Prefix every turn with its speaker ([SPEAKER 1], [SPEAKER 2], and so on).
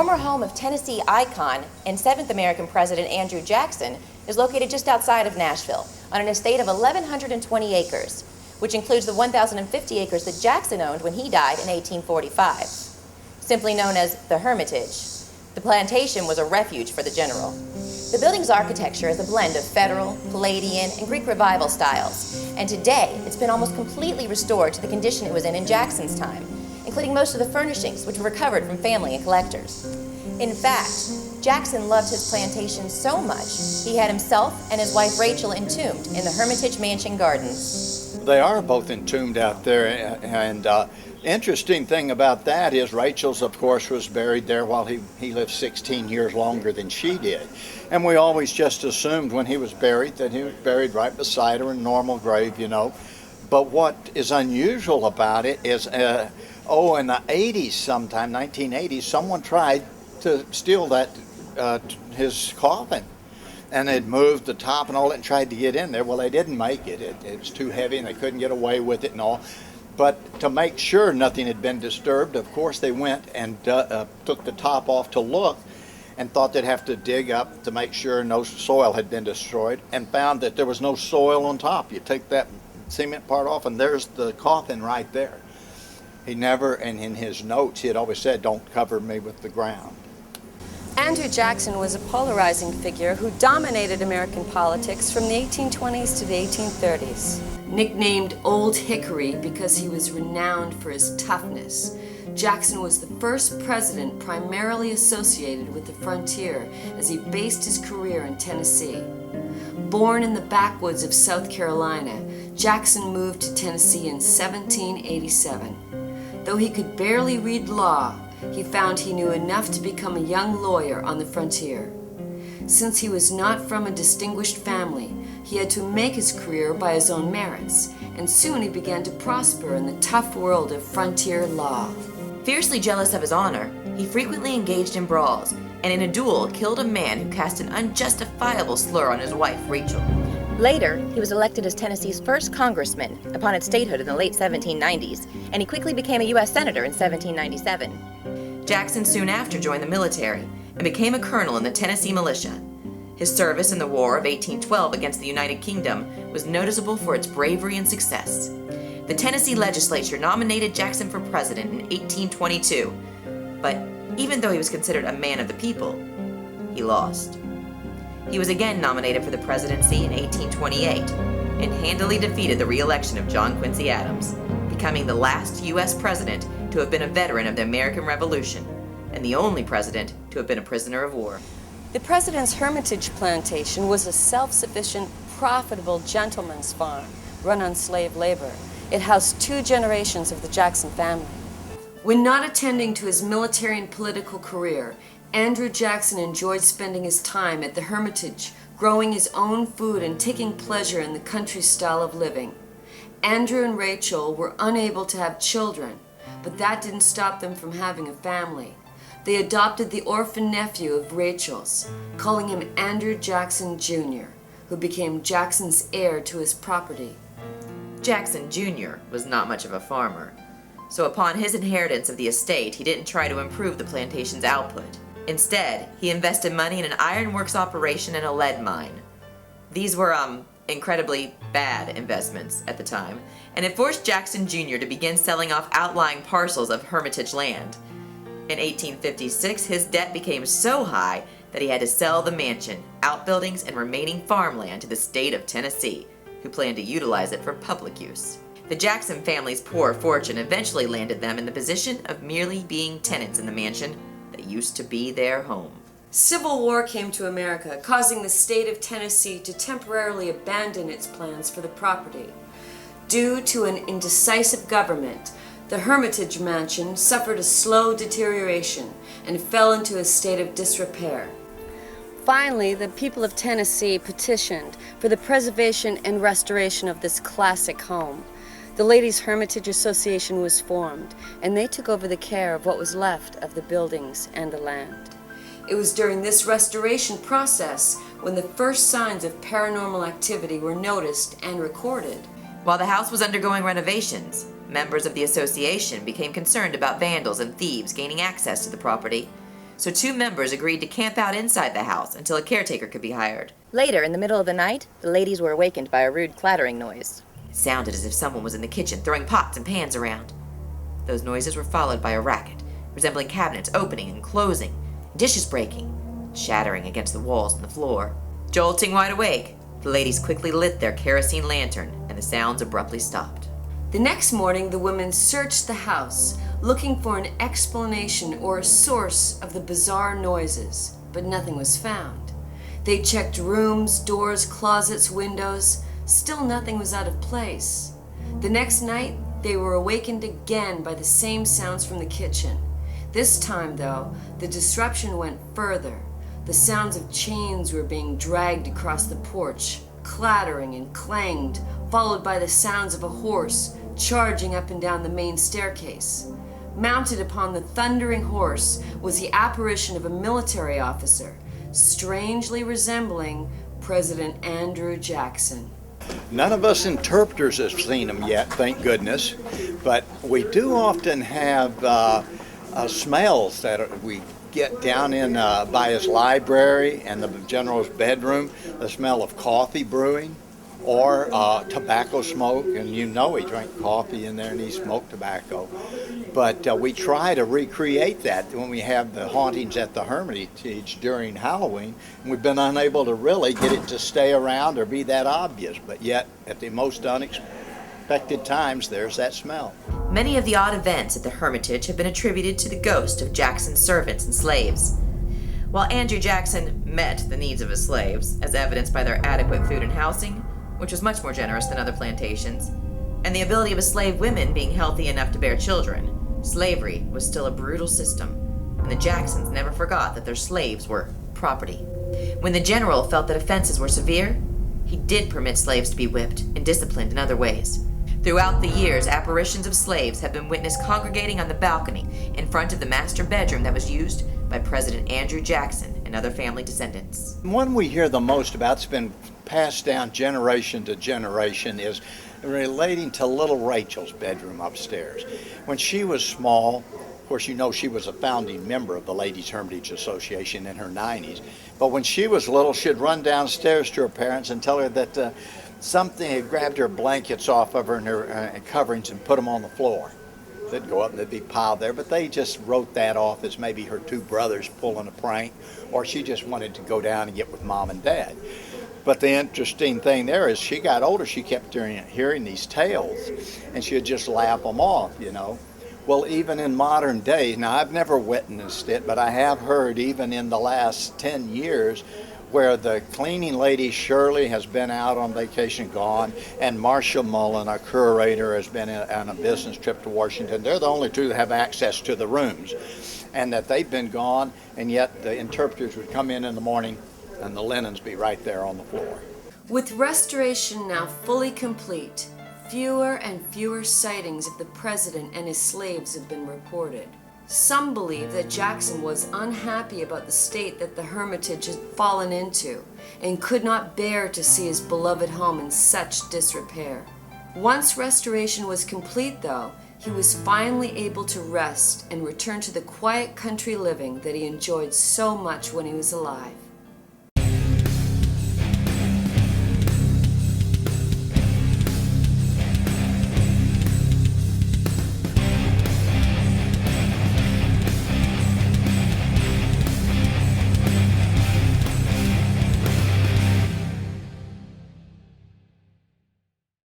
[SPEAKER 1] former home of Tennessee icon and 7th American President Andrew Jackson is located just outside of Nashville on an estate of 1,120 acres, which includes the 1,050 acres that Jackson owned when he died in 1845. Simply known as the Hermitage, the plantation was a refuge for the general. The building's architecture is a blend of Federal, Palladian, and Greek Revival styles, and today it's been almost completely restored to the condition it was in Jackson's time, including most of the furnishings which were recovered from family and collectors. In fact, Jackson loved his plantation so much, he had himself and his wife Rachel entombed in the Hermitage Mansion Gardens.
[SPEAKER 2] They are both entombed out there, and interesting thing about that is Rachel's, of course, was buried there while he lived 16 years longer than she did. And we always just assumed when he was buried that he was buried right beside her in a normal grave, you know. But what is unusual about it is, in the 80s sometime, 1980s, someone tried to steal that, his coffin. And they'd moved the top and all that and tried to get in there. Well, they didn't make it. It was too heavy and they couldn't get away with it and all. But to make sure nothing had been disturbed, of course, they went and took the top off to look and thought they'd have to dig up to make sure no soil had been destroyed, and found that there was no soil on top. You take that cement part off and there's the coffin right there. He never, and in his notes, he had always said, "Don't cover me with the ground."
[SPEAKER 3] Andrew Jackson was a polarizing figure who dominated American politics from the 1820s to the 1830s. Nicknamed Old Hickory because he was renowned for his toughness, Jackson was the first president primarily associated with the frontier as he based his career in Tennessee. Born in the backwoods of South Carolina, Jackson moved to Tennessee in 1787. Though he could barely read law, he found he knew enough to become a young lawyer on the frontier. Since he was not from a distinguished family, he had to make his career by his own merits, and soon he began to prosper in the tough world of frontier law.
[SPEAKER 1] Fiercely jealous of his honor, he frequently engaged in brawls, and in a duel killed a man who cast an unjustifiable slur on his wife, Rachel. Later, he was elected as Tennessee's first congressman upon its statehood in the late 1790s, and he quickly became a U.S. Senator in 1797. Jackson soon after joined the military and became a colonel in the Tennessee militia. His service in the War of 1812 against the United Kingdom was noticeable for its bravery and success. The Tennessee legislature nominated Jackson for president in 1822, but even though he was considered a man of the people, he lost. He was again nominated for the presidency in 1828 and handily defeated the re-election of John Quincy Adams, becoming the last U.S. president to have been a veteran of the American Revolution and the only president to have been a prisoner of war.
[SPEAKER 3] The president's Hermitage plantation was a self-sufficient, profitable gentleman's farm run on slave labor. It housed 2 generations of the Jackson family. When not attending to his military and political career, Andrew Jackson enjoyed spending his time at the Hermitage, growing his own food and taking pleasure in the country style of living. Andrew and Rachel were unable to have children, but that didn't stop them from having a family. They adopted the orphan nephew of Rachel's, calling him Andrew Jackson Jr., who became Jackson's heir to his property.
[SPEAKER 1] Jackson Jr. was not much of a farmer, so upon his inheritance of the estate, he didn't try to improve the plantation's output. Instead, he invested money in an ironworks operation and a lead mine. These were, incredibly bad investments at the time, and it forced Jackson Jr. to begin selling off outlying parcels of Hermitage land. In 1856, his debt became so high that he had to sell the mansion, outbuildings, and remaining farmland to the state of Tennessee, who planned to utilize it for public use. The Jackson family's poor fortune eventually landed them in the position of merely being tenants in the mansion that used to be their home.
[SPEAKER 3] Civil War came to America, causing the state of Tennessee to temporarily abandon its plans for the property. Due to an indecisive government, the Hermitage mansion suffered a slow deterioration and fell into a state of disrepair. Finally, the people of Tennessee petitioned for the preservation and restoration of this classic home. The Ladies' Hermitage Association was formed, and they took over the care of what was left of the buildings and the land. It was during this restoration process when the first signs of paranormal activity were noticed and recorded.
[SPEAKER 1] While the house was undergoing renovations, members of the association became concerned about vandals and thieves gaining access to the property. so 2 members agreed to camp out inside the house until a caretaker could be hired. Later, in the middle of the night, the ladies were awakened by a rude clattering noise. It sounded as if someone was in the kitchen throwing pots and pans around. Those noises were followed by a racket, resembling cabinets opening and closing, dishes breaking, shattering against the walls and the floor. Jolting wide awake, the ladies quickly lit their kerosene lantern, and the sounds abruptly stopped.
[SPEAKER 3] The next morning, the women searched the house, looking for an explanation or a source of the bizarre noises, but nothing was found. They checked rooms, doors, closets, windows. Still nothing was out of place. The next night, they were awakened again by the same sounds from the kitchen. This time, though, the disruption went further. The sounds of chains were being dragged across the porch, clattering and clanged, followed by the sounds of a horse charging up and down the main staircase. Mounted upon the thundering horse was the apparition of a military officer, strangely resembling President Andrew Jackson.
[SPEAKER 2] None of us interpreters have seen him yet, thank goodness, but we do often have smells that we get down in by his library and the general's bedroom, the smell of coffee brewing or tobacco smoke, and you know he drank coffee in there and he smoked tobacco. But we try to recreate that when we have the hauntings at the Hermitage during Halloween, and we've been unable to really get it to stay around or be that obvious, but yet at the most unexpected times there's that smell.
[SPEAKER 1] Many of the odd events at the Hermitage have been attributed to the ghost of Jackson's servants and slaves. While Andrew Jackson met the needs of his slaves, as evidenced by their adequate food and housing, which was much more generous than other plantations, and the ability of his slave women being healthy enough to bear children, slavery was still a brutal system, and the Jacksons never forgot that their slaves were property. When the general felt that offenses were severe, he did permit slaves to be whipped and disciplined in other ways. Throughout the years, apparitions of slaves have been witnessed congregating on the balcony in front of the master bedroom that was used by President Andrew Jackson and other family descendants.
[SPEAKER 2] One we hear the most about, it's been passed down generation to generation, is relating to little Rachel's bedroom upstairs. When she was small, of course you know she was a founding member of the Ladies Hermitage Association in her 90s, but when she was little she'd run downstairs to her parents and tell her that something had grabbed her blankets off of her and her coverings and put them on the floor. They'd go up and they'd be piled there, but they just wrote that off as maybe her 2 brothers pulling a prank, or she just wanted to go down and get with mom and dad. But the interesting thing there is she got older, she kept hearing these tales, and she'd just laugh them off, you know. Well, even in modern days, now I've never witnessed it, but I have heard even in the last 10 years where the cleaning lady Shirley has been out on vacation, gone, and Marcia Mullen, our curator, has been on a business trip to Washington. They're the only 2 that have access to the rooms, and that they've been gone, and yet the interpreters would come in the morning and the linens be right there on the floor.
[SPEAKER 3] With restoration now fully complete, fewer and fewer sightings of the president and his slaves have been reported. Some believe that Jackson was unhappy about the state that the Hermitage had fallen into and could not bear to see his beloved home in such disrepair. Once restoration was complete, though, he was finally able to rest and return to the quiet country living that he enjoyed so much when he was alive.